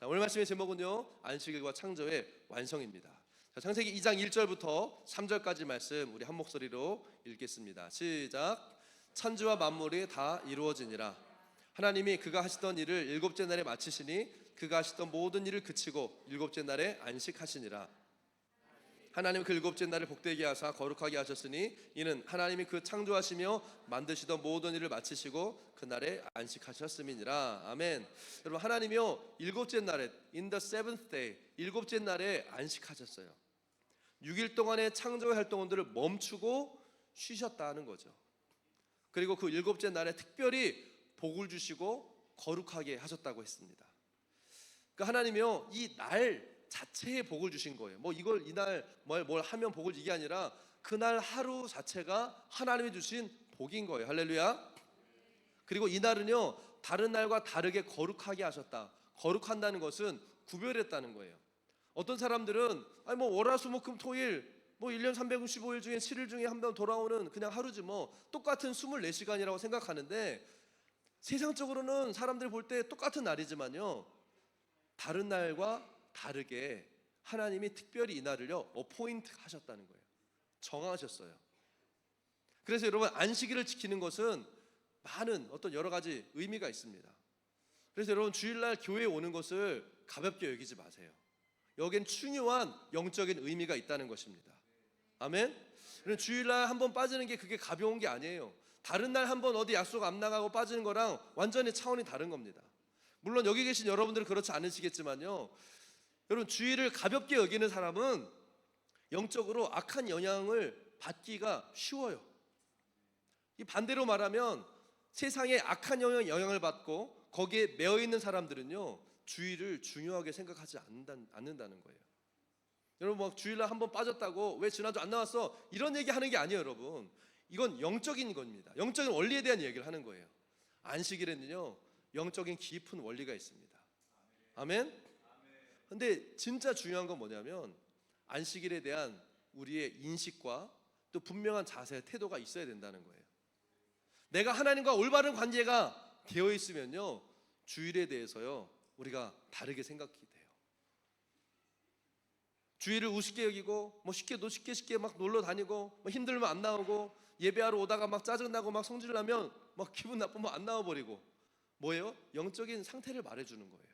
자, 오늘 말씀의 제목은요, 안식일과 창조의 완성입니다. 자, 창세기 2장 1절부터 3절까지 말씀 우리 한 목소리로 읽겠습니다. 시작. 천지와 만물이 다 이루어지니라. 하나님이 그가 하시던 일을 일곱째 날에 마치시니 그가 하시던 모든 일을 그치고 일곱째 날에 안식하시니라. 하나님 그 일곱째 날을 복되게 하사 거룩하게 하셨으니 이는 하나님이 그 창조하시며 만드시던 모든 일을 마치시고 그날에 안식하셨음이니라. 아멘. 여러분, 하나님이요 일곱째 날에 in the seventh day, 일곱째 날에 안식하셨어요. 6일 동안의 창조의 활동들을 멈추고 쉬셨다는 거죠. 그리고 그 일곱째 날에 특별히 복을 주시고 거룩하게 하셨다고 했습니다. 그러니까 하나님이요 이 날 자체에 복을 주신 거예요. 뭐 이걸 이날 뭘 하면 복을 이게 아니라 그날 하루 자체가 하나님이 주신 복인 거예요. 할렐루야. 그리고 이날은요 다른 날과 다르게 거룩하게 하셨다. 거룩한다는 것은 구별했다는 거예요. 어떤 사람들은 뭐 월화수목금토일 뭐 1년 365일 중에 7일 중에 한 번 돌아오는 그냥 하루지 뭐 똑같은 24시간이라고 생각하는데, 세상적으로는 사람들이 볼 때 똑같은 날이지만요 다른 날과 다르게 하나님이 특별히 이 날을요 어포인트 하셨다는 거예요. 정하셨어요. 그래서 여러분, 안식일을 지키는 것은 많은 어떤 여러 가지 의미가 있습니다. 그래서 여러분, 주일날 교회에 오는 것을 가볍게 여기지 마세요. 여기엔 중요한 영적인 의미가 있다는 것입니다. 아멘. 주일날 한번 빠지는 게 그게 가벼운 게 아니에요. 다른 날 한번 어디 약속 안 나가고 빠지는 거랑 완전히 차원이 다른 겁니다. 물론 여기 계신 여러분들은 그렇지 않으시겠지만요, 여러분, 주일을 가볍게 여기는 사람은 영적으로 악한 영향을 받기가 쉬워요. 이 반대로 말하면 세상에 악한 영향을 받고 거기에 매여 있는 사람들은요 주일을 중요하게 생각하지 않는다는 거예요. 여러분, 막 주일날 한번 빠졌다고 왜 지난주 안 나왔어? 이런 얘기 하는 게 아니에요. 여러분, 이건 영적인 겁니다. 영적인 원리에 대한 얘기를 하는 거예요. 안식일에는요 영적인 깊은 원리가 있습니다. 아멘. 근데 진짜 중요한 건 뭐냐면 안식일에 대한 우리의 인식과 또 분명한 자세, 태도가 있어야 된다는 거예요. 내가 하나님과 올바른 관계가 되어 있으면요 주일에 대해서요 우리가 다르게 생각이 돼요. 주일을 우습게 여기고 뭐 쉽게 막 놀러 다니고 뭐 힘들면 안 나오고, 예배하러 오다가 막 짜증나고 막 성질나면 막 기분 나쁘면 안 나와버리고, 뭐예요? 영적인 상태를 말해주는 거예요.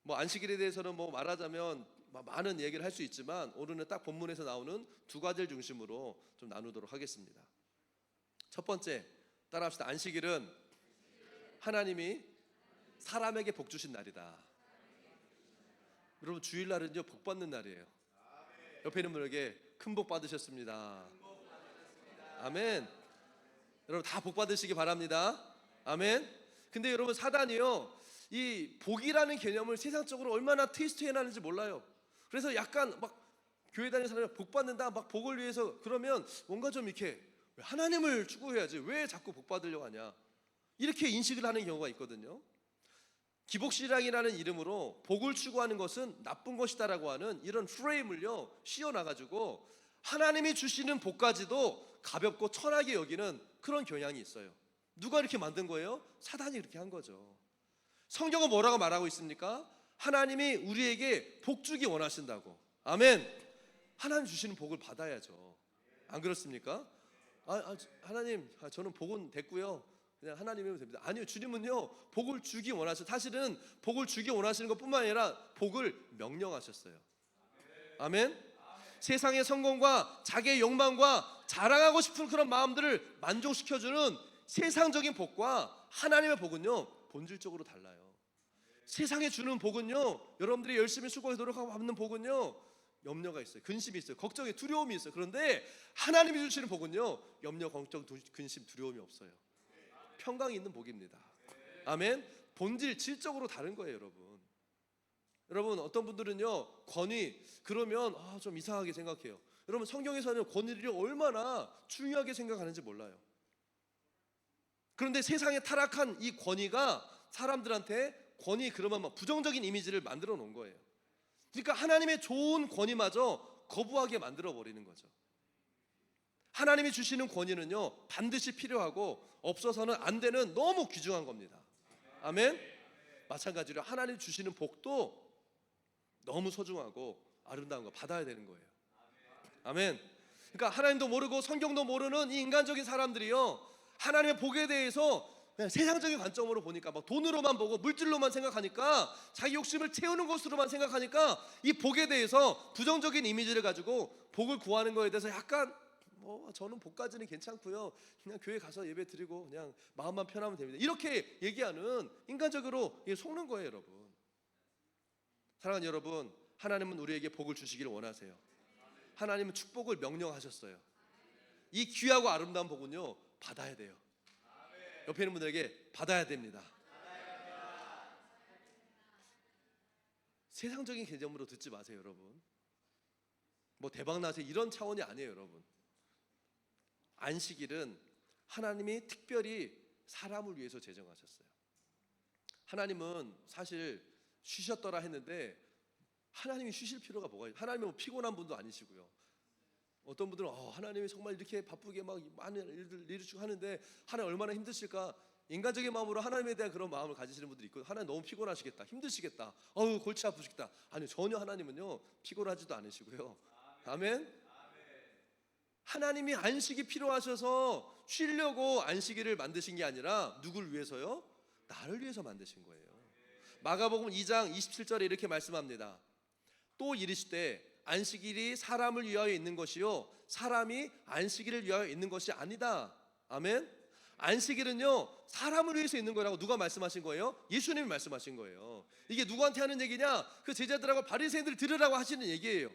뭐 안식일에 대해서는 뭐 말하자면 많은 얘기를 할 수 있지만 오늘은 딱 본문에서 나오는 두 가지를 중심으로 좀 나누도록 하겠습니다. 첫 번째, 따라합시다. 안식일은 하나님이 사람에게 복 주신 날이다. 여러분, 주일날은요 복 받는 날이에요. 옆에 있는 분에게 큰 복 받으셨습니다. 아멘. 여러분, 다 복 받으시기 바랍니다. 아멘. 근데 여러분, 사단이요 이 복이라는 개념을 세상적으로 얼마나 트위스트 해놨는지 몰라요. 그래서 약간 막 교회 다니는 사람이 복 받는다, 막 복을 위해서 그러면 뭔가 좀 이렇게 하나님을 추구해야지 왜 자꾸 복 받으려고 하냐, 이렇게 인식을 하는 경우가 있거든요. 기복신앙이라는 이름으로 복을 추구하는 것은 나쁜 것이다라고 하는 이런 프레임을요 씌워놔가지고 하나님이 주시는 복까지도 가볍고 천하게 여기는 그런 경향이 있어요. 누가 이렇게 만든 거예요? 사단이 그렇게 한 거죠. 성경은 뭐라고 말하고 있습니까? 하나님이 우리에게 복 주기 원하신다고. 아멘. 하나님 주시는 복을 받아야죠. 안 그렇습니까? 하나님, 저는 복은 됐고요, 그냥 하나님이면 됩니다. 아니요, 주님은요 복을 주기 원하셔. 사실은 복을 주기 원하시는 것뿐만 아니라 복을 명령하셨어요. 아멘. 세상의 성공과 자기의 욕망과 자랑하고 싶은 그런 마음들을 만족시켜주는 세상적인 복과 하나님의 복은요 본질적으로 달라요. 세상에 주는 복은요, 여러분들이 열심히 수고해서 노력하고 받는 복은요 염려가 있어요, 근심이 있어요, 걱정이, 두려움이 있어요. 그런데 하나님이 주시는 복은요 염려, 걱정, 근심, 두려움이 없어요. 평강이 있는 복입니다. 아멘. 본질, 질적으로 다른 거예요. 여러분, 어떤 분들은요 권위 그러면 좀 이상하게 생각해요. 여러분, 성경에서는 권위를 얼마나 중요하게 생각하는지 몰라요. 그런데 세상에 타락한 이 권위가 사람들한테 권위 그러면 막 부정적인 이미지를 만들어 놓은 거예요. 그러니까 하나님의 좋은 권위마저 거부하게 만들어 버리는 거죠. 하나님이 주시는 권위는요 반드시 필요하고 없어서는 안 되는 너무 귀중한 겁니다. 아멘. 마찬가지로 하나님 주시는 복도 너무 소중하고 아름다운 거 받아야 되는 거예요. 아멘. 그러니까 하나님도 모르고 성경도 모르는 이 인간적인 사람들이요, 하나님의 복에 대해서 그냥 세상적인 관점으로 보니까 막 돈으로만 보고 물질로만 생각하니까, 자기 욕심을 채우는 것으로만 생각하니까 이 복에 대해서 부정적인 이미지를 가지고 복을 구하는 거에 대해서 약간 저는 복까지는 괜찮고요, 그냥 교회 가서 예배 드리고 그냥 마음만 편하면 됩니다, 이렇게 얘기하는, 인간적으로 속는 거예요. 여러분, 사랑하는 여러분, 하나님은 우리에게 복을 주시기를 원하세요. 하나님은 축복을 명령하셨어요. 이 귀하고 아름다운 복은요, 받아야 돼요. 옆에 있는 분들에게 받아야 됩니다. 세상적인 개념으로 듣지 마세요, 여러분. 뭐 대박 나세요 이런 차원이 아니에요, 여러분. 안식일은 하나님이 특별히 사람을 위해서 제정하셨어요. 하나님은 사실 쉬셨더라 했는데, 하나님이 쉬실 필요가 뭐가 있어요? 하나님은 뭐 피곤한 분도 아니시고요. 어떤 분들은 하나님이 정말 이렇게 바쁘게 막 많은 일들 이루시고 하는데 하나님 얼마나 힘드실까, 인간적인 마음으로 하나님에 대한 그런 마음을 가지시는 분들이 있고, 하나님 너무 피곤하시겠다, 힘드시겠다, 골치 아프시겠다. 아니요, 전혀 하나님은요 피곤하지도 않으시고요. 아멘. 하나님이 안식이 필요하셔서 쉬려고 안식일을 만드신 게 아니라 누구를 위해서요? 나를 위해서 만드신 거예요. 마가복음 2장 27절에 이렇게 말씀합니다. 또 이르시되 안식일이 사람을 위하여 있는 것이요 사람이 안식일을 위하여 있는 것이 아니다. 아멘. 안식일은요 사람을 위해서 있는 거라고 누가 말씀하신 거예요? 예수님이 말씀하신 거예요. 이게 누구한테 하는 얘기냐? 그 제자들하고 바리새인들 들으라고 하시는 얘기예요.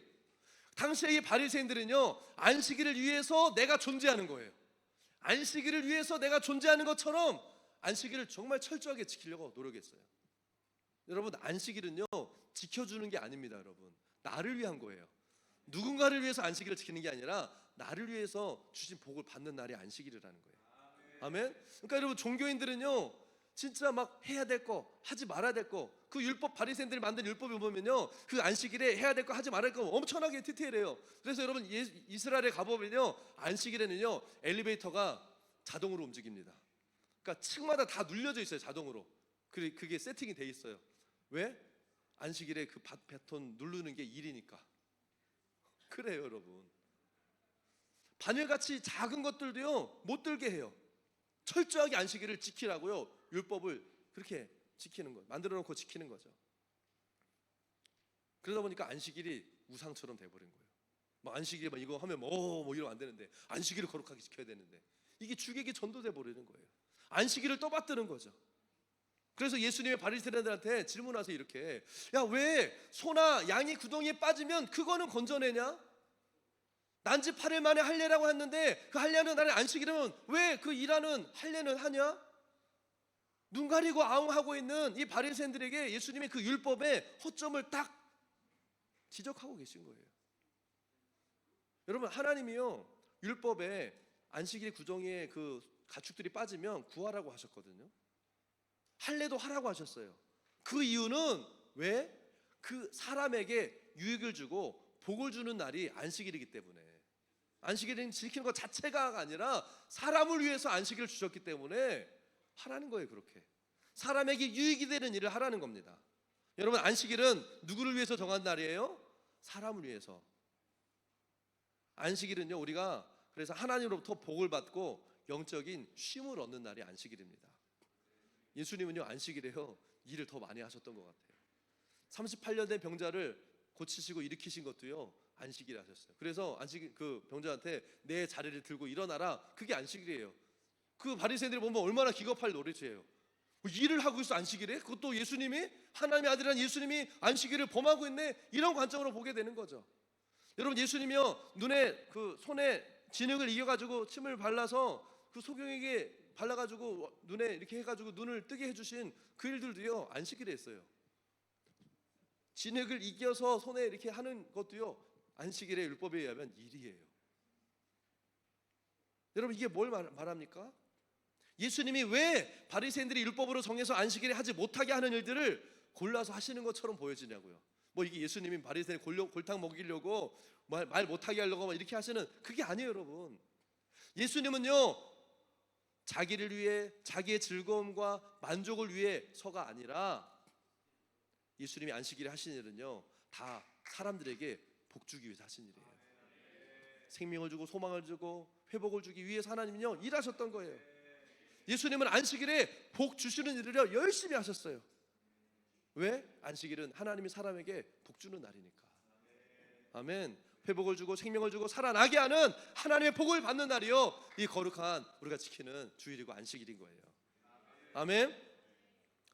당시에 이 바리새인들은요 안식일을 위해서 내가 존재하는 거예요. 안식일을 위해서 내가 존재하는 것처럼 안식일을 정말 철저하게 지키려고 노력했어요. 여러분, 안식일은요 지켜주는 게 아닙니다. 여러분, 나를 위한 거예요. 누군가를 위해서 안식일을 지키는 게 아니라 나를 위해서 주신 복을 받는 날이 안식일이라는 거예요. 아멘. 그러니까 여러분, 종교인들은요 진짜 막 해야 될 거, 하지 말아야 될 거, 그 율법, 바리새인들이 만든 율법을 보면요 그 안식일에 해야 될 거, 하지 말아야 될 거 엄청나게 디테일해요. 그래서 여러분, 이스라엘에 가보면요 안식일에는요 엘리베이터가 자동으로 움직입니다. 그러니까 층마다 다 눌려져 있어요, 자동으로. 그게 세팅이 돼 있어요. 왜? 안식일에 그 버튼 누르는 게 일이니까. 그래요, 여러분. 바늘같이 작은 것들도요 못 들게 해요. 철저하게 안식일을 지키라고요 율법을 그렇게 지키는 거예요. 만들어 놓고 지키는 거죠. 그러다 보니까 안식일이 우상처럼 돼버린 거예요. 뭐 안식일에 이거 하면 뭐 이러면 안 되는데, 안식일을 거룩하게 지켜야 되는데, 이게 주객이 전도돼 버리는 거예요. 안식일을 떠받드는 거죠. 그래서 예수님의 바리새인들한테 질문하세요. 이렇게, 야, 왜 소나 양이 구덩이에 빠지면 그거는 건져내냐? 난지 8일 만에 할례라고 했는데 그 할례하는 날에 안식일은 왜 그 일하는 할례는 하냐? 눈 가리고 아웅하고 있는 이 바리새인들에게 예수님이 그 율법의 허점을 딱 지적하고 계신 거예요. 여러분, 하나님이요 율법에 안식일 구덩이에 그 가축들이 빠지면 구하라고 하셨거든요. 할례도 하라고 하셨어요. 그 이유는 왜? 그 사람에게 유익을 주고 복을 주는 날이 안식일이기 때문에. 안식일은 지키는 것 자체가 아니라 사람을 위해서 안식일을 주셨기 때문에 하라는 거예요. 그렇게 사람에게 유익이 되는 일을 하라는 겁니다. 여러분, 안식일은 누구를 위해서 정한 날이에요? 사람을 위해서. 안식일은요 우리가 그래서 하나님으로부터 복을 받고 영적인 쉼을 얻는 날이 안식일입니다. 예수님은요 안식일에요 일을 더 많이 하셨던 것 같아요. 38년 된 병자를 고치시고 일으키신 것도요 안식일에 하셨어요. 그래서 안식일 그 병자한테 내 자리를 들고 일어나라, 그게 안식일이에요. 그 바리새인들이 보면 얼마나 기겁할 노릇이에요. 일을 하고 있어 안식일에? 그것도 예수님이, 하나님의 아들이란 예수님이 안식일을 범하고 있네, 이런 관점으로 보게 되는 거죠. 여러분, 예수님이요 눈에 그 손에 진흙을 이겨가지고 침을 발라서 그 소경에게 발라가지고 눈에 이렇게 해가지고 눈을 뜨게 해주신 그 일들도요 안식일에 했어요. 진흙을 이겨서 손에 이렇게 하는 것도요 안식일의 율법에 의하면 일이에요. 여러분, 이게 뭘 말합니까? 예수님이 왜 바리새인들이 율법으로 정해서 안식일에 하지 못하게 하는 일들을 골라서 하시는 것처럼 보여지냐고요. 뭐 이게 예수님이 바리새인 골탕 먹이려고 말 못하게 하려고 이렇게 하시는, 그게 아니에요. 여러분, 예수님은요 자기를 위해, 자기의 즐거움과 만족을 위해서가 아니라 예수님이 안식일에 하신 일은요, 다 사람들에게 복 주기 위해서 하신 일이에요. 생명을 주고 소망을 주고 회복을 주기 위해서 하나님은요 일하셨던 거예요. 예수님은 안식일에 복 주시는 일을 열심히 하셨어요. 왜? 안식일은 하나님이 사람에게 복 주는 날이니까. 아멘. 회복을 주고 생명을 주고 살아나게 하는 하나님의 복을 받는 날이요, 이 거룩한 우리가 지키는 주일이고 안식일인 거예요. 아멘.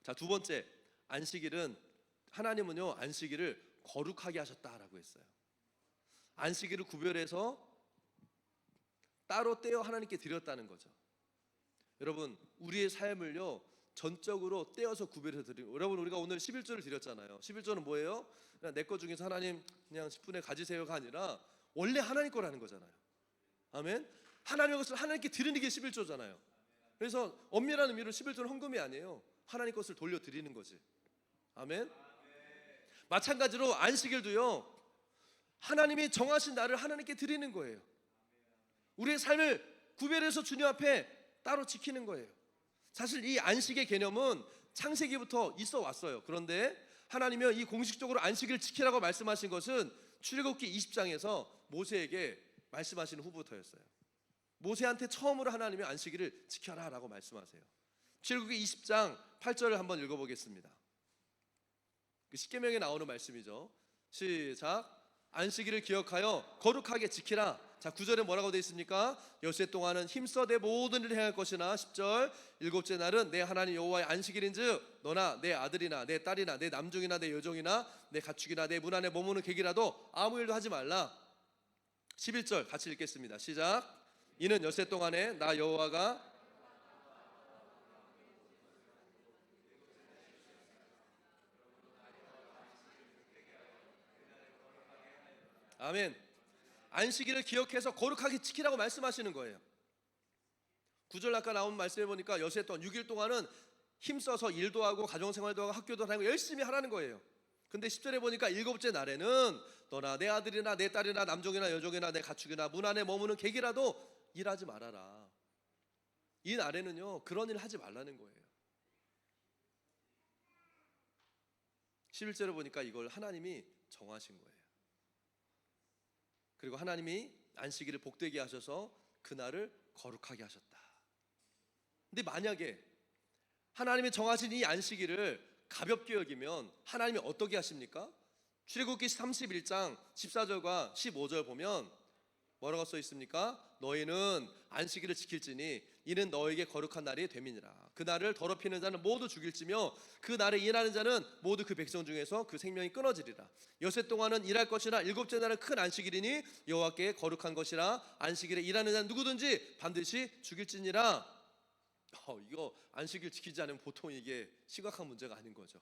자, 두 번째, 안식일은 하나님은요 안식일을 거룩하게 하셨다라고 했어요. 안식일을 구별해서 따로 떼어 하나님께 드렸다는 거죠. 여러분, 우리의 삶을요 전적으로 떼어서 구별해서 드리고, 여러분 우리가 오늘 11조를 드렸잖아요. 11조는 뭐예요? 그냥 내 것 중에서 하나님 그냥 10분에 가지세요가 아니라 원래 하나님 거라는 거잖아요. 아멘. 하나님의 것을 하나님께 드리는 게 11조잖아요. 그래서 엄밀한 의미로 11조는 헌금이 아니에요. 하나님 것을 돌려드리는 거지. 아멘. 마찬가지로 안식일도요 하나님이 정하신 날을 하나님께 드리는 거예요. 우리의 삶을 구별해서 주님 앞에 따로 지키는 거예요. 사실 이 안식의 개념은 창세기부터 있어 왔어요. 그런데 하나님이 이 공식적으로 안식일을 지키라고 말씀하신 것은 출애굽기 20장에서 모세에게 말씀하시는 후부터였어요. 모세한테 처음으로 하나님이 안식일을 지켜라 라고 말씀하세요. 출애굽기 20장 8절을 한번 읽어보겠습니다. 그 십계명에 나오는 말씀이죠. 시작. 안식일을 기억하여 거룩하게 지키라. 자, 9절에 뭐라고 되어 있습니까? 여세 동안은 힘써 내 모든 일을 행할 것이나 10절 일곱째 날은 내 하나님 여호와의 안식일인즉 너나 내 아들이나 내 딸이나 내 남종이나 내 여종이나 내 가축이나 내 문 안에 머무는 객이라도 아무 일도 하지 말라. 11절 같이 읽겠습니다. 시작. 이는 여세 동안에 나 여호와가 아멘. 안식일을 기억해서 거룩하게 지키라고 말씀하시는 거예요. 9절 아까 나온 말씀해 보니까 여세 동안 6일 동안은 힘써서 일도 하고 가정생활도 하고 학교도 다니고 열심히 하라는 거예요. 근데 10절에 보니까 일곱째 날에는 너나 내 아들이나 내 딸이나 남종이나 여종이나 내 가축이나 문 안에 머무는 객이라도 일하지 말아라. 이 날에는요 그런 일 하지 말라는 거예요. 11절에 보니까 이걸 하나님이 정하신 거예요. 그리고 하나님이 안식일을 복되게 하셔서 그날을 거룩하게 하셨다. 근데 만약에 하나님이 정하신 이 안식일을 가볍게 여기면 하나님이 어떻게 하십니까? 출애굽기 31장 14절과 15절 보면 뭐라고 써 있습니까? 너희는 안식일을 지킬지니 이는 너에게 거룩한 날이 됨이니라. 그 날을 더럽히는 자는 모두 죽일지며 그 날에 일하는 자는 모두 그 백성 중에서 그 생명이 끊어지리라. 여세 동안은 일할 것이나 일곱째 날은 큰 안식일이니 여호와께 거룩한 것이라. 안식일에 일하는 자는 누구든지 반드시 죽일지니라. 이거 안식일 지키지 않으면 보통 이게 심각한 문제가 아닌 거죠.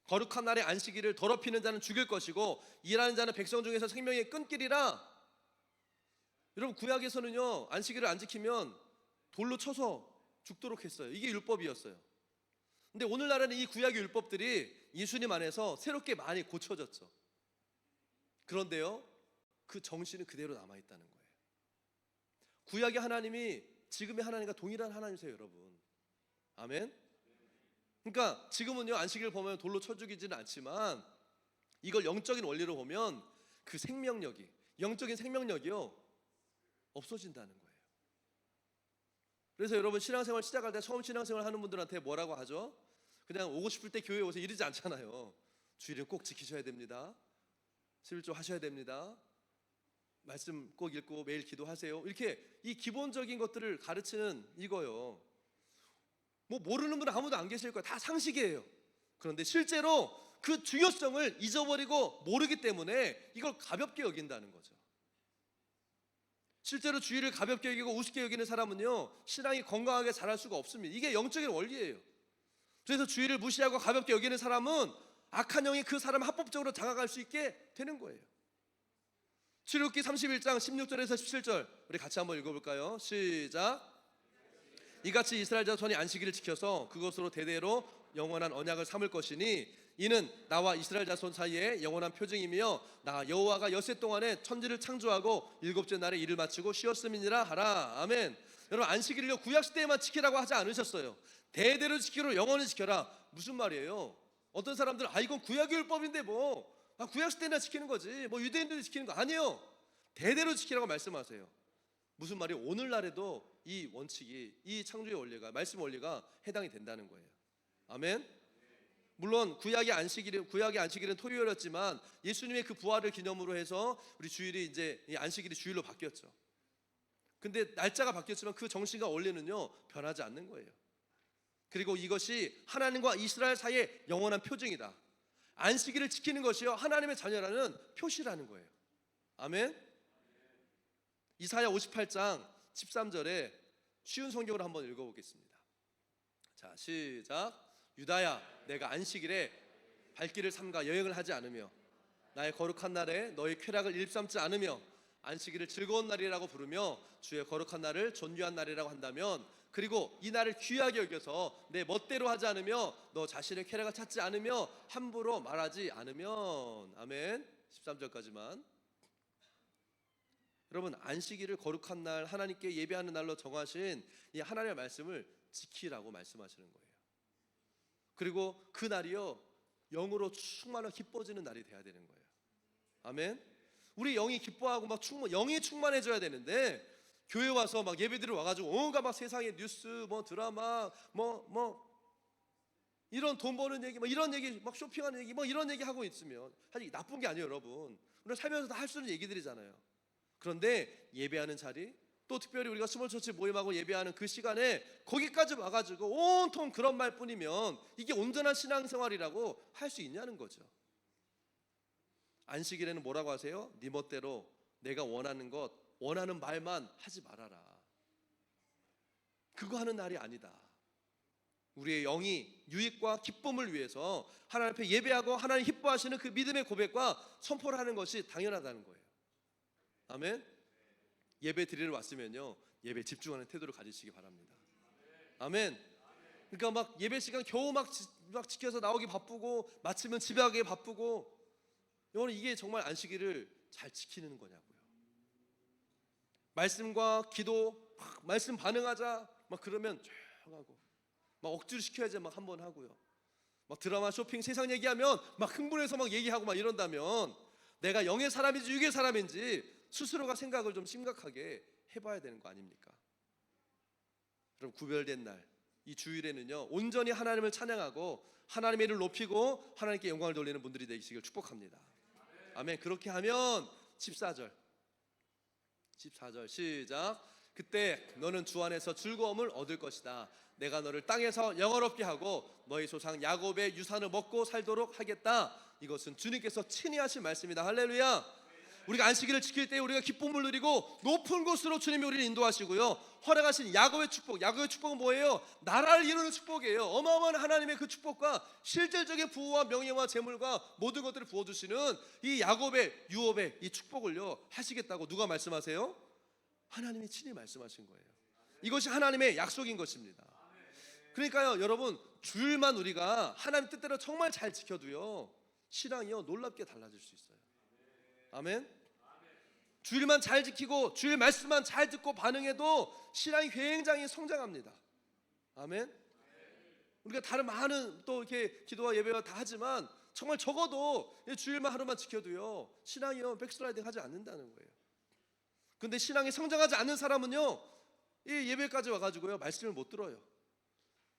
거룩한 날에 안식일을 더럽히는 자는 죽일 것이고 일하는 자는 백성 중에서 생명이 끊기리라. 여러분 구약에서는요 안식일을 안 지키면 돌로 쳐서 죽도록 했어요. 이게 율법이었어요. 근데 오늘날에는 이 구약의 율법들이 예수님 안에서 새롭게 많이 고쳐졌죠. 그런데요 그 정신은 그대로 남아있다는 거예요. 구약의 하나님이 지금의 하나님과 동일한 하나님이세요, 여러분. 아멘. 그러니까 지금은요 안식일 보면 돌로 쳐 죽이지는 않지만 이걸 영적인 원리로 보면 그 생명력이, 영적인 생명력이요 없어진다는 거예요. 그래서 여러분 신앙생활 시작할 때 처음 신앙생활 하는 분들한테 뭐라고 하죠? 그냥 오고 싶을 때 교회에 오세요 이러지 않잖아요. 주일은 꼭 지키셔야 됩니다. 11조 하셔야 됩니다. 말씀 꼭 읽고 매일 기도하세요. 이렇게 이 기본적인 것들을 가르치는 이거요. 뭐 모르는 분은 아무도 안 계실 거예요. 다 상식이에요. 그런데 실제로 그 중요성을 잊어버리고 모르기 때문에 이걸 가볍게 여긴다는 거죠. 실제로 주일을 가볍게 여기고 우습게 여기는 사람은요 신앙이 건강하게 자랄 수가 없습니다. 이게 영적인 원리예요. 그래서 주일을 무시하고 가볍게 여기는 사람은 악한 영이 그 사람을 합법적으로 장악할 수 있게 되는 거예요. 출애굽기 31장 16절에서 17절 우리 같이 한번 읽어볼까요? 시작. 이같이 이스라엘 자손이 안식일을 지켜서 그것으로 대대로 영원한 언약을 삼을 것이니 이는 나와 이스라엘 자손 사이에 영원한 표징이며 나 여호와가 엿새 동안에 천지를 창조하고 일곱째 날에 일을 마치고 쉬었음이니라 하라. 아멘. 여러분 안식일을요 구약시대에만 지키라고 하지 않으셨어요. 대대로 지키고 영원히 지켜라. 무슨 말이에요? 어떤 사람들은 이건 구약의 율법인데 구약 시대나 지키는 거지, 유대인들이 지키는 거 아니에요. 대대로 지키라고 말씀하세요. 무슨 말이에요? 오늘날에도 이 원칙이, 이 창조의 원리가, 말씀 원리가 해당이 된다는 거예요. 아멘. 물론 구약의 안식일은 토요일이었지만 예수님의 그 부활을 기념으로 해서 우리 주일이 이제 이 안식일이 주일로 바뀌었죠. 근데 날짜가 바뀌었지만 그 정신과 원리는요 변하지 않는 거예요. 그리고 이것이 하나님과 이스라엘 사이의 영원한 표징이다. 안식일을 지키는 것이요 하나님의 자녀라는 표시라는 거예요. 아멘. 이사야 58장 13절에 쉬운 성경으로 한번 읽어보겠습니다. 자, 시작. 유다야, 내가 안식일에 발길을 삼가 여행을 하지 않으며 나의 거룩한 날에 너의 쾌락을 일삼지 않으며 안식일을 즐거운 날이라고 부르며 주의 거룩한 날을 존귀한 날이라고 한다면, 그리고 이 날을 귀하게 여겨서 내 멋대로 하지 않으며 너 자신의 쾌락을 찾지 않으며 함부로 말하지 않으면. 아멘. 13절까지만. 여러분, 안식일을 거룩한 날, 하나님께 예배하는 날로 정하신 이 하나님의 말씀을 지키라고 말씀하시는 거예요. 그리고 그 날이요 영으로 충만하고 기뻐지는 날이 돼야 되는 거예요. 아멘. 우리 영이 기뻐하고 영이 충만해져야 되는데, 교회 와서 예배드리러 와가지고 온갖 세상의 뉴스, 드라마, 이런 돈 버는 얘기, 이런 얘기, 쇼핑하는 얘기, 이런 얘기 하고 있으면 사실 나쁜 게 아니에요, 여러분. 우리가 살면서 다 할 수 있는 얘기들이잖아요. 그런데 예배하는 자리, 또 특별히 우리가 스몰처치 모임하고 예배하는 그 시간에 거기까지 와가지고 온통 그런 말뿐이면 이게 온전한 신앙생활이라고 할 수 있냐는 거죠. 안식일에는 뭐라고 하세요? 네 멋대로 내가 원하는 것, 원하는 말만 하지 말아라. 그거 하는 날이 아니다. 우리의 영이 유익과 기쁨을 위해서 하나님 앞에 예배하고 하나님 기뻐하시는 그 믿음의 고백과 선포를 하는 것이 당연하다는 거예요. 아멘. 예배 드리러 왔으면요 예배 집중하는 태도를 가지시기 바랍니다. 아멘. 그러니까 예배 시간 겨우 지켜서 나오기 바쁘고 마치면 집에 가기 바쁘고, 여러분 이게 정말 안식일을 잘 지키는 거냐고요. 말씀과 기도 말씀 반응하자 그러면 조용하고 억지로 시켜야지 한번 하고요. 드라마 쇼핑 세상 얘기하면 흥분해서 얘기하고 이런다면 내가 영의 사람인지 육의 사람인지 스스로가 생각을 좀 심각하게 해봐야 되는 거 아닙니까? 그럼 구별된 날, 이 주일에는요 온전히 하나님을 찬양하고 하나님의 이름을 높이고 하나님께 영광을 돌리는 분들이 되시길 축복합니다. 아멘. 그렇게 하면 14절 시작. 그때 너는 주 안에서 즐거움을 얻을 것이다. 내가 너를 땅에서 영화롭게 하고 너희 조상 야곱의 유산을 먹고 살도록 하겠다. 이것은 주님께서 친히 하신 말씀이다. 할렐루야. 우리가 안식일을 지킬 때 우리가 기쁨을 누리고 높은 곳으로 주님이 우리를 인도하시고요 허락하신 야곱의 축복은 뭐예요? 나라를 이루는 축복이에요. 어마어마한 하나님의 그 축복과 실질적인 부와 명예와 재물과 모든 것들을 부어주시는 이 야곱의 유업의 이 축복을요 하시겠다고 누가 말씀하세요? 하나님이 친히 말씀하신 거예요. 이것이 하나님의 약속인 것입니다. 그러니까요 여러분, 주일만 우리가 하나님 뜻대로 정말 잘 지켜도요 신앙이요 놀랍게 달라질 수 있어요. 아멘. 주일만 잘 지키고 주일 말씀만 잘 듣고 반응해도 신앙이 굉장히 성장합니다. 아멘. 우리가 다른 많은 또 이렇게 기도와 예배와 다 하지만 정말 적어도 주일만 하루만 지켜도요 신앙이요 백슬라이딩 하지 않는다는 거예요. 근데 신앙이 성장하지 않는 사람은요 이 예배까지 와가지고요 말씀을 못 들어요.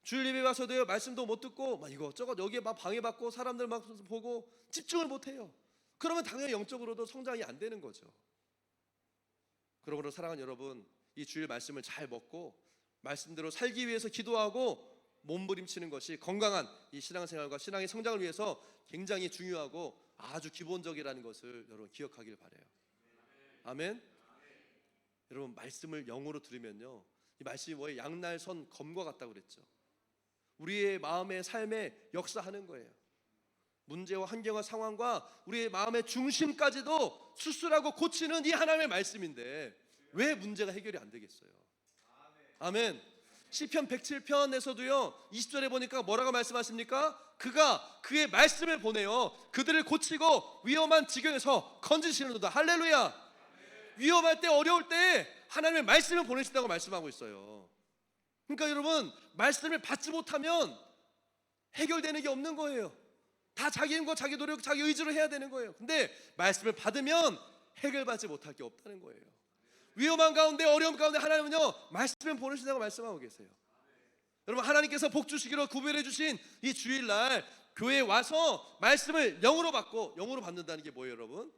주일 예배 와서도요 말씀도 못 듣고 이것저것 여기에 방해받고 사람들 보고 집중을 못 해요. 그러면 당연히 영적으로도 성장이 안 되는 거죠. 그러므로 사랑하는 여러분, 이 주일 말씀을 잘 먹고 말씀대로 살기 위해서 기도하고 몸부림치는 것이 건강한 이 신앙생활과 신앙의 성장을 위해서 굉장히 중요하고 아주 기본적이라는 것을 여러분 기억하길 바라요. 아멘. 여러분 말씀을 영으로 들으면요 이 말씀이 뭐예요? 양날선 검과 같다고 그랬죠. 우리의 마음의 삶에 역사하는 거예요. 문제와 환경과 상황과 우리의 마음의 중심까지도 수술하고 고치는 이 하나님의 말씀인데 왜 문제가 해결이 안 되겠어요? 아멘. 시편 107편에서도요 20절에 보니까 뭐라고 말씀하십니까? 그가 그의 말씀을 보내요 그들을 고치고 위험한 지경에서 건지시는도다. 할렐루야. 위험할 때 어려울 때 하나님의 말씀을 보내신다고 말씀하고 있어요. 그러니까 여러분 말씀을 받지 못하면 해결되는 게 없는 거예요. 다 자기 힘과 자기 노력, 자기 의지로 해야 되는 거예요. 근데 말씀을 받으면 해결받지 못할 게 없다는 거예요. 위험한 가운데, 어려움 가운데 하나님은요 말씀을 보내신다고 말씀하고 계세요. 여러분, 하나님께서 복 주시기로 구별해 주신 이 주일날 교회에 와서 말씀을 영으로 받고, 영으로 받는다는 게 뭐예요 여러분?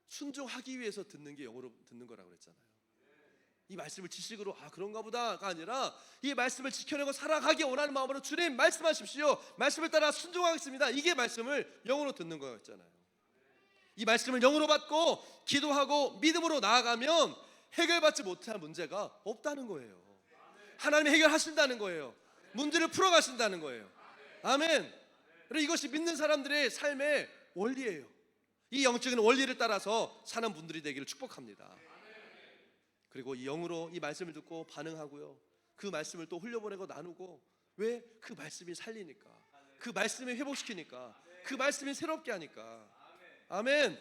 순종하기 위해서 듣는 게 영으로 듣는 거라고 그랬잖아요. 이 말씀을 지식으로 그런가 보다가 아니라 이 말씀을 지켜내고 살아가기 원하는 마음으로 주님 말씀하십시오, 말씀을 따라 순종하겠습니다, 이게 말씀을 영으로 듣는 거였잖아요. 이 말씀을 영으로 받고 기도하고 믿음으로 나아가면 해결받지 못할 문제가 없다는 거예요. 하나님이 해결하신다는 거예요. 문제를 풀어가신다는 거예요. 아멘. 그리고 이것이 믿는 사람들의 삶의 원리예요. 이 영적인 원리를 따라서 사는 분들이 되기를 축복합니다. 그리고 이 영으로 이 말씀을 듣고 반응하고요, 그 말씀을 또 흘려보내고 나누고, 왜? 그 말씀이 살리니까, 그 말씀이 회복시키니까, 그 말씀이 새롭게 하니까. 아멘.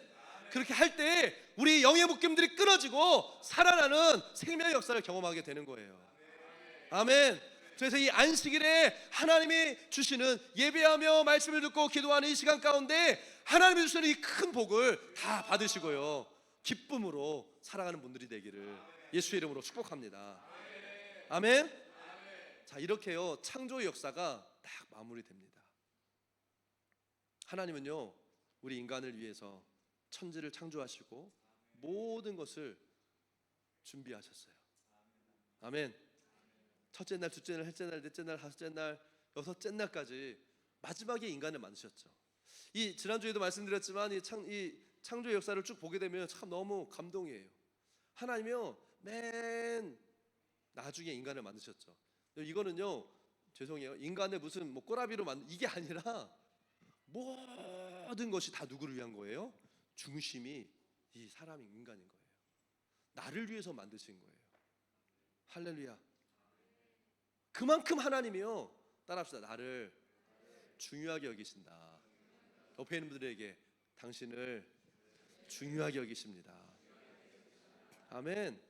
그렇게 할 때 우리 영의 묶임들이 끊어지고 살아나는 생명의 역사를 경험하게 되는 거예요. 아멘. 그래서 이 안식일에 하나님이 주시는 예배하며 말씀을 듣고 기도하는 이 시간 가운데 하나님이 주시는 이 큰 복을 다 받으시고요, 기쁨으로 살아가는 분들이 되기를 예수의 이름으로 축복합니다. 아멘. 자, 이렇게요 창조의 역사가 딱 마무리됩니다. 하나님은요 우리 인간을 위해서 천지를 창조하시고 모든 것을 준비하셨어요. 아멘. 첫째 날, 둘째 날, 셋째 날, 넷째 날, 다섯째 날, 여섯째 날까지 마지막에 인간을 만드셨죠. 이 지난주에도 말씀드렸지만 이 창조의 역사를 쭉 보게 되면 참 너무 감동이에요. 하나님이요 맨 나중에 인간을 만드셨죠. 이거는요 죄송해요, 인간을 무슨 꼬라비로 만든 이게 아니라 모든 것이 다 누구를 위한 거예요? 중심이 이 사람이 인간인 거예요. 나를 위해서 만드신 거예요. 할렐루야. 그만큼 하나님이요, 따라합시다, 나를 중요하게 여기신다. 옆에 있는 분들에게 당신을 중요하게 여기십니다. 아멘.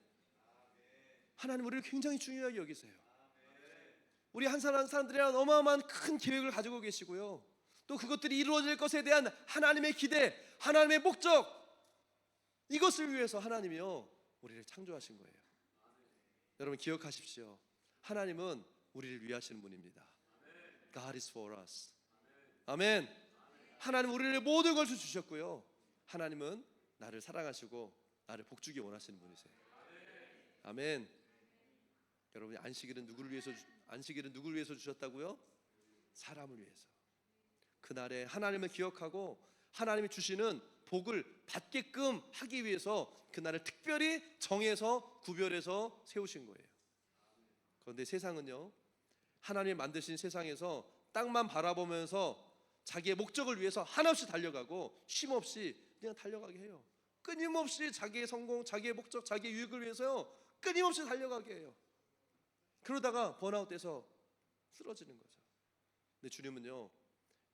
하나님 우리를 굉장히 중요하게 여기세요. 우리 한 사람들이란 어마어마한 큰 계획을 가지고 계시고요, 또 그것들이 이루어질 것에 대한 하나님의 기대, 하나님의 목적, 이것을 위해서 하나님이요 우리를 창조하신 거예요. 여러분 기억하십시오. 하나님은 우리를 위하시는 분입니다. God is for us. 아멘. 하나님 우리를 모든 것을 주셨고요, 하나님은 나를 사랑하시고 나를 복주기 원하시는 분이세요. 아멘. 여러분 안식일은 누구를 위해서 주셨다고요? 사람을 위해서. 그날에 하나님을 기억하고 하나님이 주시는 복을 받게끔 하기 위해서 그날을 특별히 정해서 구별해서 세우신 거예요. 그런데 세상은요 하나님이 만드신 세상에서 땅만 바라보면서 자기의 목적을 위해서 한없이 달려가고 쉼없이 그냥 달려가게 해요. 끊임없이 자기의 성공, 자기의 목적, 자기의 유익을 위해서요 끊임없이 달려가게 해요. 그러다가 번아웃돼서 쓰러지는 거죠. 근데 주님은요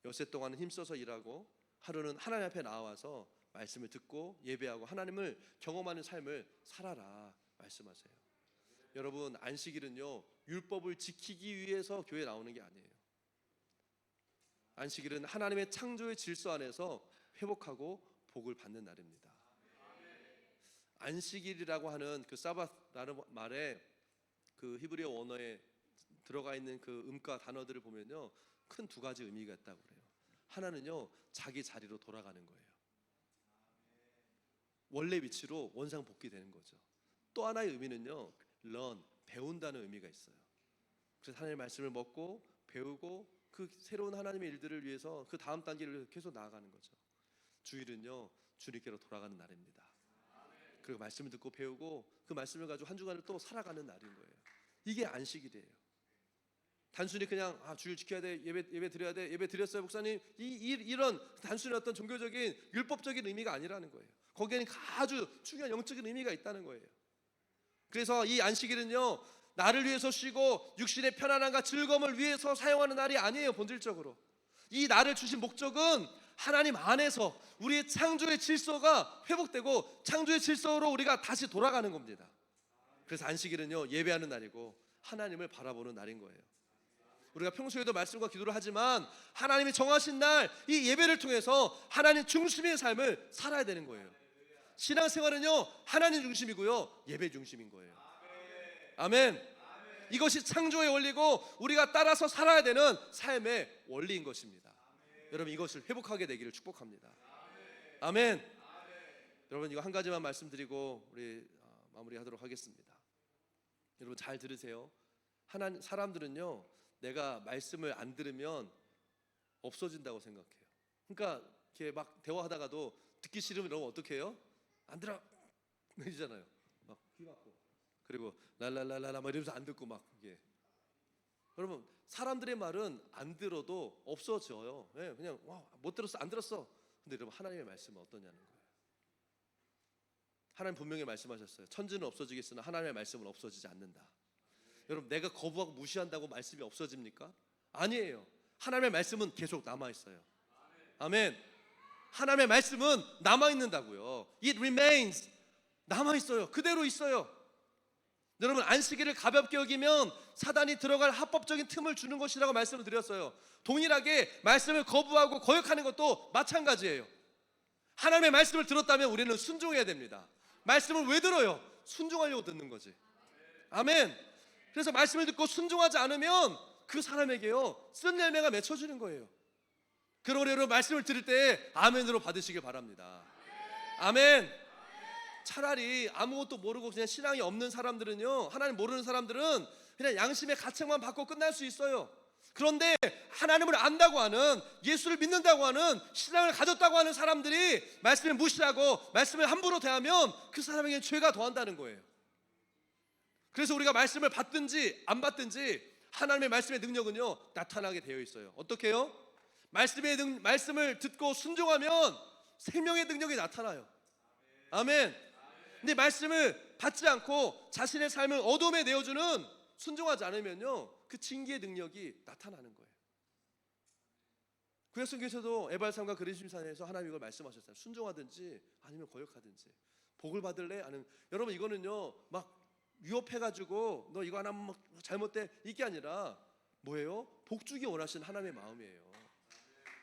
엿새 동안은 힘써서 일하고 하루는 하나님 앞에 나와서 말씀을 듣고 예배하고 하나님을 경험하는 삶을 살아라 말씀하세요. 여러분 안식일은요 율법을 지키기 위해서 교회에 나오는 게 아니에요. 안식일은 하나님의 창조의 질서 안에서 회복하고 복을 받는 날입니다. 안식일이라고 하는 그 사바스라는 말에 그 히브리어 원어에 들어가 있는 그 음과 단어들을 보면요 큰 두 가지 의미가 있다고 그래요. 하나는요 자기 자리로 돌아가는 거예요. 원래 위치로 원상 복귀되는 거죠. 또 하나의 의미는요 learn, 배운다는 의미가 있어요. 그래서 하나님의 말씀을 먹고 배우고 그 새로운 하나님의 일들을 위해서 그 다음 단계를 위해서 계속 나아가는 거죠. 주일은요 주님께로 돌아가는 날입니다. 그리고 말씀을 듣고 배우고 그 말씀을 가지고 한 주간을 또 살아가는 날인 거예요. 이게 안식일이에요. 단순히 그냥 주일 지켜야 돼, 예배 드려야 돼, 예배 드렸어요 목사님, 이런 단순히 어떤 종교적인 율법적인 의미가 아니라는 거예요. 거기에는 아주 중요한 영적인 의미가 있다는 거예요. 그래서 이 안식일은요 나를 위해서 쉬고 육신의 편안함과 즐거움을 위해서 사용하는 날이 아니에요. 본질적으로 이 날을 주신 목적은 하나님 안에서 우리의 창조의 질서가 회복되고 창조의 질서로 우리가 다시 돌아가는 겁니다. 그래서 안식일은요 예배하는 날이고 하나님을 바라보는 날인 거예요. 우리가 평소에도 말씀과 기도를 하지만 하나님이 정하신 날 이 예배를 통해서 하나님 중심의 삶을 살아야 되는 거예요. 신앙생활은요, 하나님 중심이고요, 예배 중심인 거예요. 아멘. 이것이 창조의 원리고 우리가 따라서 살아야 되는 삶의 원리인 것입니다. 여러분, 이것을 회복하게 되기를 축복합니다. 아멘. 여러분, 이거 한 가지만 말씀드리고 우리 마무리하도록 하겠습니다. 여러분 잘 들으세요. 하나님, 사람들은요, 내가 말씀을 안 들으면 없어진다고 생각해요. 그러니까 이렇게 막 대화하다가도 듣기 싫으면 여러분 어떻게 해요? 안 들어 이러잖아요. 막 귀 막고, 그리고 랄랄랄라 막 이러면서 안 듣고 막 이게. 여러분, 사람들의 말은 안 들어도 없어져요. 네, 그냥 못 들었어, 안 들었어. 근데 여러분, 하나님의 말씀은 어떠냐는 거예요. 하나님 분명히 말씀하셨어요. 천지는 없어지겠으나 하나님의 말씀은 없어지지 않는다. 여러분, 내가 거부하고 무시한다고 말씀이 없어집니까? 아니에요. 하나님의 말씀은 계속 남아있어요. 아멘. 하나님의 말씀은 남아있는다고요. It remains. 남아있어요. 그대로 있어요. 여러분, 안식일을 가볍게 여기면 사단이 들어갈 합법적인 틈을 주는 것이라고 말씀을 드렸어요. 동일하게 말씀을 거부하고 거역하는 것도 마찬가지예요. 하나님의 말씀을 들었다면 우리는 순종해야 됩니다. 말씀을 왜 들어요? 순종하려고 듣는 거지. 아멘. 그래서 말씀을 듣고 순종하지 않으면 그 사람에게요, 쓴 열매가 맺혀지는 거예요. 그러므로 여러분, 말씀을 들을 때 아멘으로 받으시길 바랍니다. 아멘. 차라리 아무것도 모르고 그냥 신앙이 없는 사람들은요, 하나님 모르는 사람들은 그냥 양심의 가책만 받고 끝날 수 있어요. 그런데 하나님을 안다고 하는, 예수를 믿는다고 하는, 신앙을 가졌다고 하는 사람들이 말씀을 무시하고 말씀을 함부로 대하면 그 사람에게 죄가 더한다는 거예요. 그래서 우리가 말씀을 받든지 안 받든지 하나님의 말씀의 능력은요, 나타나게 되어 있어요. 어떻게 해요? 말씀을 듣고 순종하면 생명의 능력이 나타나요. 아멘. 근데 말씀을 받지 않고 자신의 삶을 어둠에 내어주는, 순종하지 않으면요, 그 징계의 능력이 나타나는 거예요. 구약성경에서도 에발산과 그리심산에서 하나님 이걸 말씀하셨어요. 순종하든지 아니면 거역하든지. 복을 받을래? 아니면. 여러분, 이거는요, 막 위협해가지고 너 이거 하나 잘못돼 이게 아니라 뭐예요? 복 주기 원하시는 하나님의 마음이에요.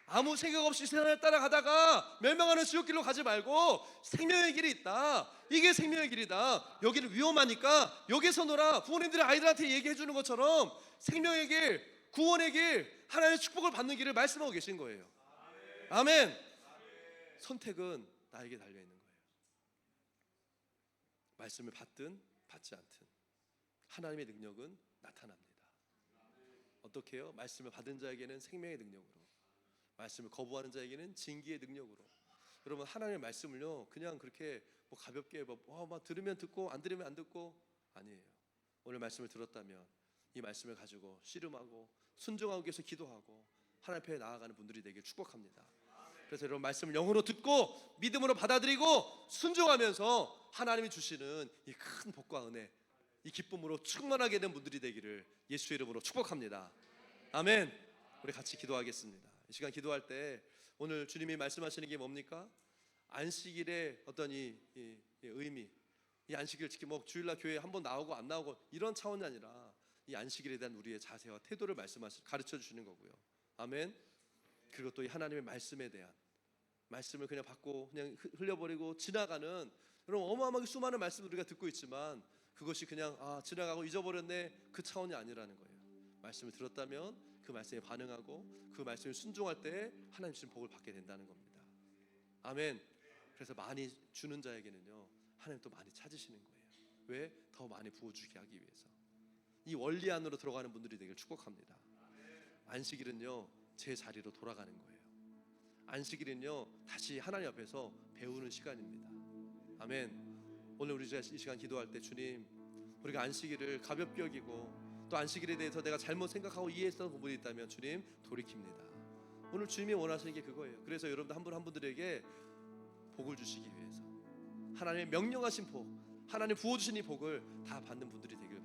아무 생각 없이 세상을 따라가다가 멸망하는 지옥길로 가지 말고 생명의 길이 있다. 이게 생명의 길이다. 여기는 위험하니까 여기서 놀아. 부모님들이 아이들한테 얘기해 주는 것처럼 생명의 길, 구원의 길, 하나님의 축복을 받는 길을 말씀하고 계신 거예요. 아멘. 선택은 나에게 달려 있는 거예요. 말씀을 받든 받지 않든 하나님의 능력은 나타납니다. 어떻게 해요? 말씀을 받은 자에게는 생명의 능력으로, 말씀을 거부하는 자에게는 징계의 능력으로. 여러분, 하나님의 말씀을요, 그냥 그렇게 뭐 가볍게 막 들으면 듣고 안 들으면 안 듣고 아니에요. 오늘 말씀을 들었다면 이 말씀을 가지고 씨름하고 순종하기 위해서 기도하고 하나님 앞에 나아가는 분들이 되길 축복합니다. 그래서 여러분, 말씀을 영으로 듣고 믿음으로 받아들이고 순종하면서 하나님이 주시는 이 큰 복과 은혜, 이 기쁨으로 충만하게 된 분들이 되기를 예수의 이름으로 축복합니다. 아멘. 우리 같이 기도하겠습니다. 이 시간 기도할 때 오늘 주님이 말씀하시는 게 뭡니까? 안식일의 어떤 이 의미, 이 안식일을 지키고 주일날 교회에 한번 나오고 안 나오고 이런 차원이 아니라 이 안식일에 대한 우리의 자세와 태도를 가르쳐 주시는 거고요. 아멘. 그리고 또 이 하나님의 말씀에 대한, 말씀을 그냥 받고 그냥 흘려버리고 지나가는, 여러분, 어마어마하게 수많은 말씀을 우리가 듣고 있지만 그것이 그냥 지나가고 잊어버렸네, 그 차원이 아니라는 거예요. 말씀을 들었다면 그 말씀에 반응하고 그 말씀에 순종할 때 하나님 주신 복을 받게 된다는 겁니다. 아멘. 그래서 많이 주는 자에게는요, 하나님 또 많이 찾으시는 거예요. 왜? 더 많이 부어주게 하기 위해서. 이 원리 안으로 들어가는 분들이 되길 축복합니다. 안식일은요, 제 자리로 돌아가는 거예요. 안식일은요, 다시 하나님 앞에서 배우는 시간입니다. 아멘. 오늘 우리 이 시간 기도할 때, 주님, 우리가 안식일을 가볍게 여기고 또 안식일에 대해서 내가 잘못 생각하고 이해했던 부분이 있다면 주님, 돌이킵니다. 오늘 주님이 원하시는 게 그거예요. 그래서 여러분들 한 분 한 분들에게 복을 주시기 위해서 하나님의 명령하신 복, 하나님 부어주신 이 복을 다 받는 분들이 되길